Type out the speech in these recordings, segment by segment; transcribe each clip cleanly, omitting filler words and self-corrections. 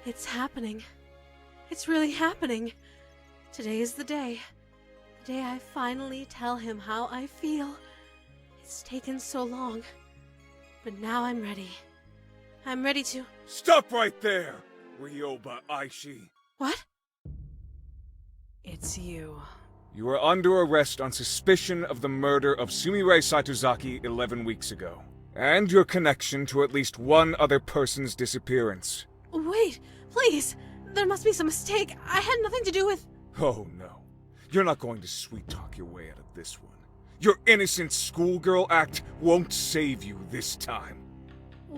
It's happening. It's really happening. Today is the day. The day I finally tell him how I feel. It's taken so long. But now I'm ready. I'm ready to... Stop right there, Ryoba Aishi. What? It's you. You are under arrest on suspicion of the murder of Sumire Saitozaki 11 weeks ago, and your connection to at least one other person's disappearance. Wait, please! There must be some mistake. I had nothing to do with... Oh no. You're not going to sweet-talk your way out of this one. Your innocent schoolgirl act won't save you this time.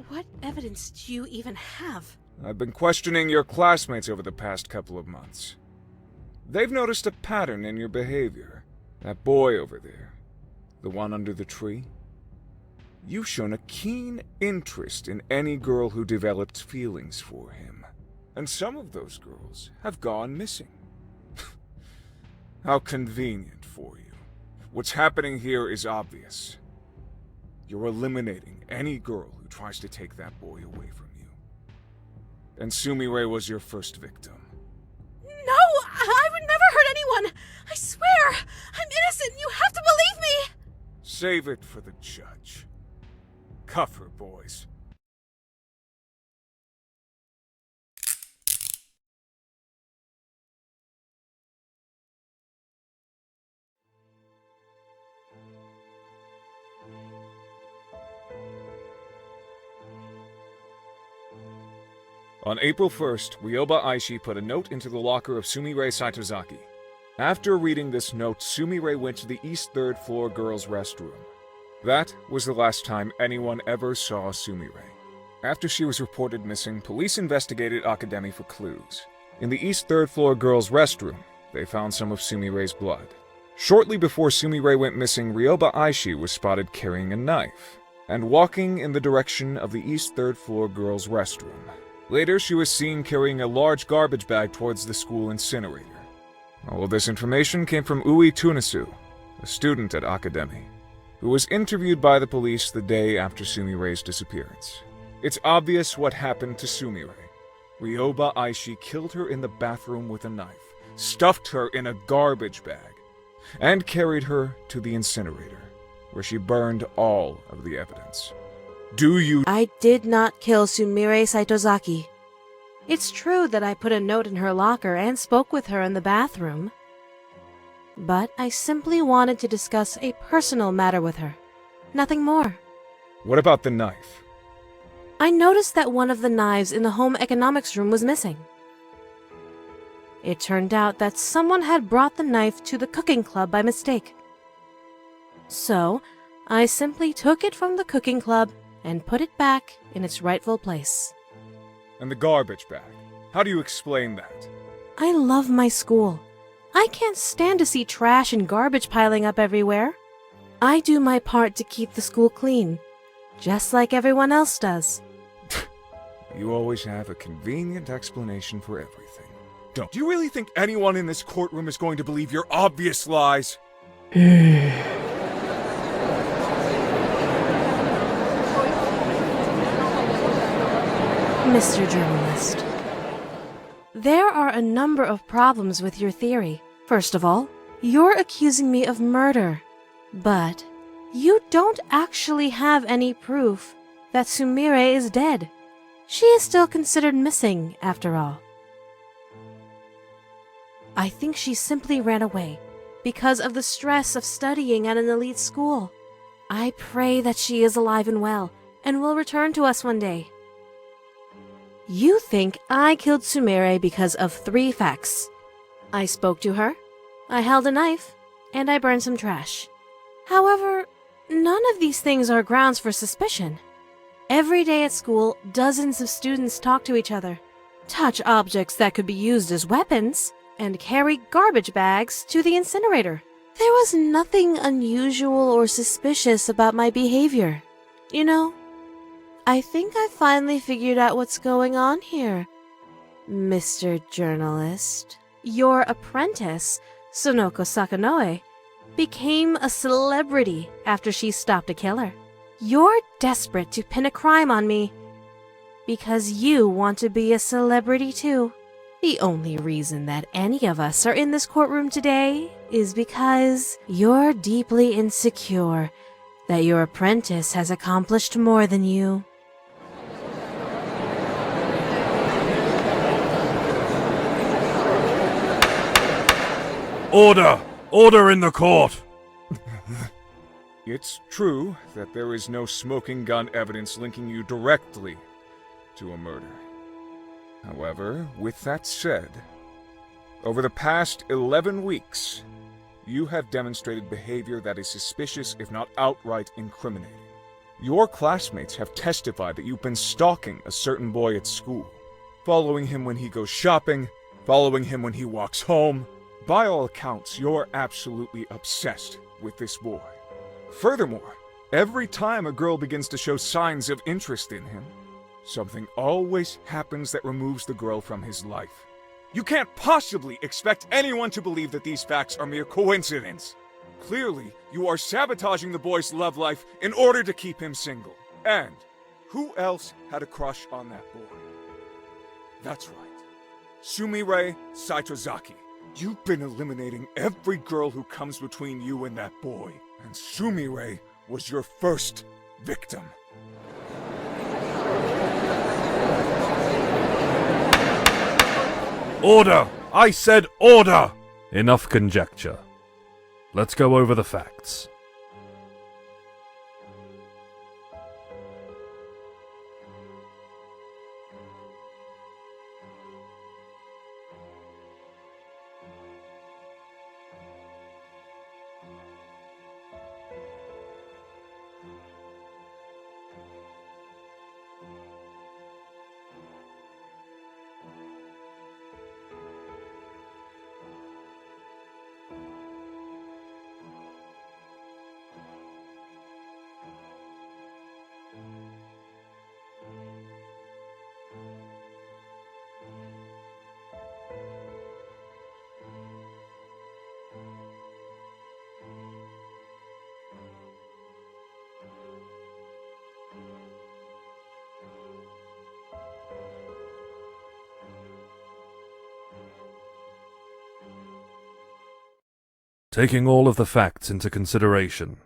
What evidence do you even have? I've been questioning your classmates over the past couple of months. They've noticed a pattern in your behavior. That boy over there, the one under the tree. You've shown a keen interest in any girl who developed feelings for him. And some of those girls have gone missing. How convenient for you. What's happening here is obvious. You're eliminating any girl who tries to take that boy away from you. And Sumire was your first victim. No! I would never hurt anyone! I swear! I'm innocent! You have to believe me! Save it for the judge. Cuff her, boys. On April 1st, Ryoba Aishi put a note into the locker of Sumire Saitozaki. After reading this note, Sumire went to the East 3rd floor girls' restroom. That was the last time anyone ever saw Sumire. After she was reported missing, police investigated Akademi for clues. In the East 3rd floor girls' restroom, they found some of Sumire's blood. Shortly before Sumire went missing, Ryoba Aishi was spotted carrying a knife and walking in the direction of the East 3rd floor girls' restroom. Later, she was seen carrying a large garbage bag towards the school incinerator. All of this information came from Ui Tunisu, a student at Akademi, who was interviewed by the police the day after Sumire's disappearance. It's obvious what happened to Sumire. Ryoba Aishi killed her in the bathroom with a knife, stuffed her in a garbage bag, and carried her to the incinerator, where she burned all of the evidence. I did not kill Sumire Saitozaki. It's true that I put a note in her locker and spoke with her in the bathroom. But I simply wanted to discuss a personal matter with her. Nothing more. What about the knife? I noticed that one of the knives in the home economics room was missing. It turned out that someone had brought the knife to the cooking club by mistake. So, I simply took it from the cooking club and put it back in its rightful place. And the garbage bag. How do you explain that? I love my school. I can't stand to see trash and garbage piling up everywhere. I do my part to keep the school clean, just like everyone else does. You always have a convenient explanation for everything. Don't. Do you really think anyone in this courtroom is going to believe your obvious lies? Mr. Journalist, there are a number of problems with your theory. First of all, you're accusing me of murder, but you don't actually have any proof that Sumire is dead. She is still considered missing, after all. I think she simply ran away because of the stress of studying at an elite school. I pray that she is alive and well and will return to us one day. You think I killed Sumire because of 3 facts. I spoke to her, I held a knife, and I burned some trash. However, none of these things are grounds for suspicion. Every day at school, dozens of students talk to each other, touch objects that could be used as weapons, and carry garbage bags to the incinerator. There was nothing unusual or suspicious about my behavior. You know, I think I finally figured out what's going on here, Mr. Journalist. Your apprentice, Sonoko Sakanoe, became a celebrity after she stopped a killer. You're desperate to pin a crime on me because you want to be a celebrity too. The only reason that any of us are in this courtroom today is because you're deeply insecure that your apprentice has accomplished more than you. Order! Order in the court! It's true that there is no smoking gun evidence linking you directly to a murder. However, with that said, over the past 11 weeks, you have demonstrated behavior that is suspicious, if not outright incriminating. Your classmates have testified that you've been stalking a certain boy at school, following him when he goes shopping, following him when he walks home. By all accounts, you're absolutely obsessed with this boy. Furthermore, every time a girl begins to show signs of interest in him, something always happens that removes the girl from his life. You can't possibly expect anyone to believe that these facts are mere coincidence. Clearly, you are sabotaging the boy's love life in order to keep him single. And who else had a crush on that boy? That's right, Sumire Saitozaki. You've been eliminating every girl who comes between you and that boy, and Sumire was your first victim. Order! I said order! Enough conjecture. Let's go over the facts. Taking all of the facts into consideration,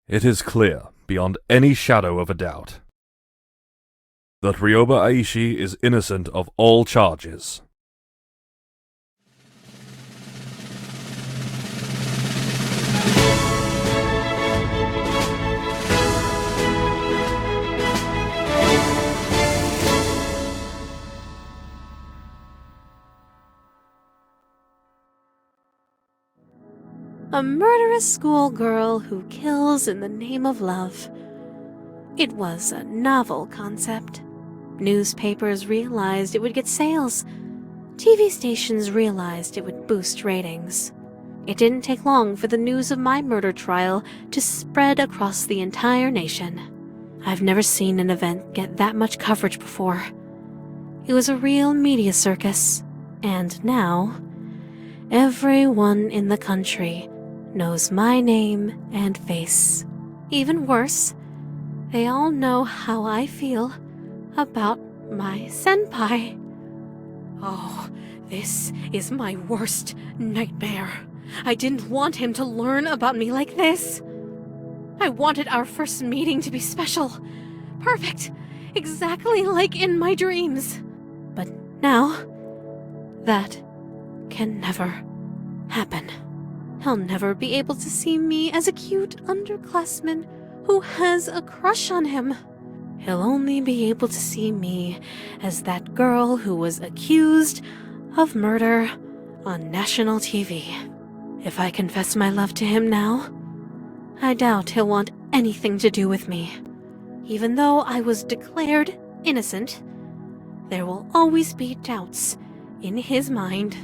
it is clear, beyond any shadow of a doubt, that Ryoba Aishi is innocent of all charges. A murderous schoolgirl who kills in the name of love. It was a novel concept. Newspapers realized it would get sales. TV stations realized it would boost ratings. It didn't take long for the news of my murder trial to spread across the entire nation. I've never seen an event get that much coverage before. It was a real media circus, and now everyone in the country knows my name and face. Even worse, they all know how I feel about my senpai. Oh, this is my worst nightmare. I didn't want him to learn about me like this. I wanted our first meeting to be special, perfect, exactly like in my dreams. But now, that can never happen. He'll never be able to see me as a cute underclassman who has a crush on him. He'll only be able to see me as that girl who was accused of murder on national TV. If I confess my love to him now, I doubt he'll want anything to do with me. Even though I was declared innocent, there will always be doubts in his mind.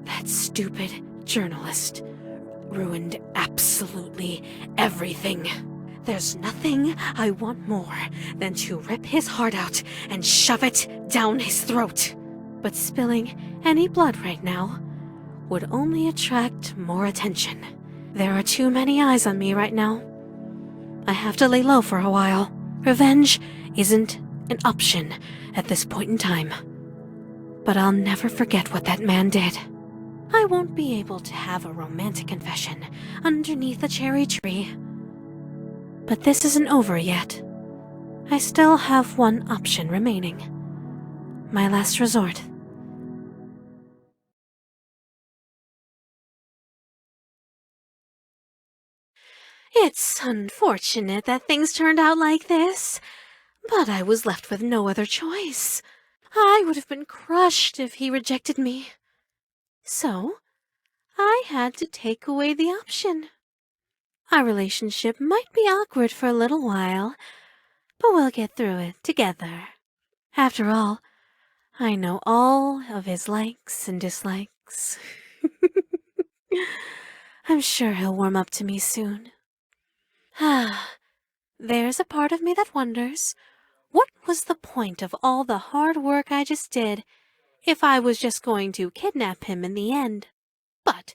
That stupid journalist ruined absolutely everything. There's nothing I want more than to rip his heart out and shove it down his throat. But spilling any blood right now would only attract more attention. There are too many eyes on me right now. I have to lay low for a while. Revenge isn't an option at this point in time. But I'll never forget what that man did. I won't be able to have a romantic confession underneath a cherry tree. But this isn't over yet. I still have one option remaining. My last resort. It's unfortunate that things turned out like this, but I was left with no other choice. I would have been crushed if he rejected me. So, I had to take away the option. Our relationship might be awkward for a little while, but we'll get through it together. After all, I know all of his likes and dislikes. I'm sure he'll warm up to me soon. There's a part of me that wonders, what was the point of all the hard work I just did if I was just going to kidnap him in the end? But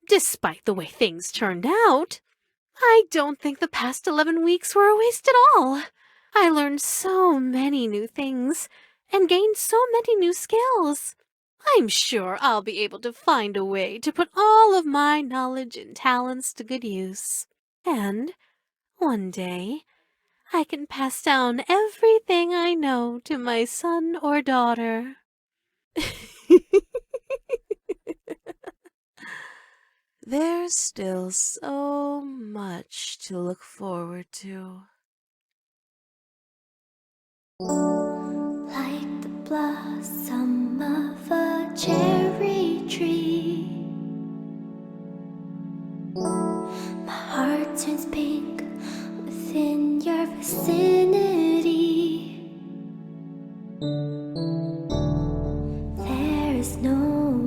despite the way things turned out, I don't think the past 11 weeks were a waste at all. I learned so many new things and gained so many new skills. I'm sure I'll be able to find a way to put all of my knowledge and talents to good use. And one day, I can pass down everything I know to my son or daughter. There's still so much to look forward to. Like the blossom of a cherry tree, my heart turns pink within your vicinity. There is no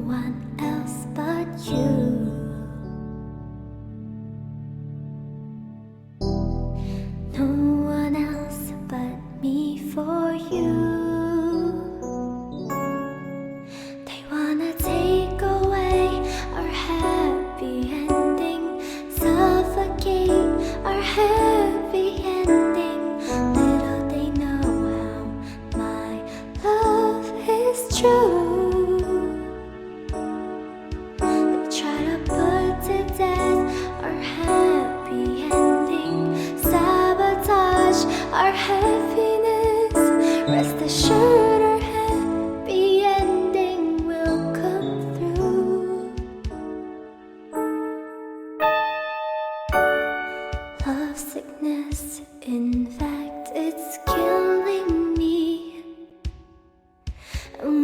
one else but you. No one else but me for you. They wanna take away our happy ending, suffocate our happy ending. Little they know how my love is true. They try to put to death our happy ending, sabotage our happiness. Rest assured our happy ending will come through. Love sickness, in fact, it's killing me. And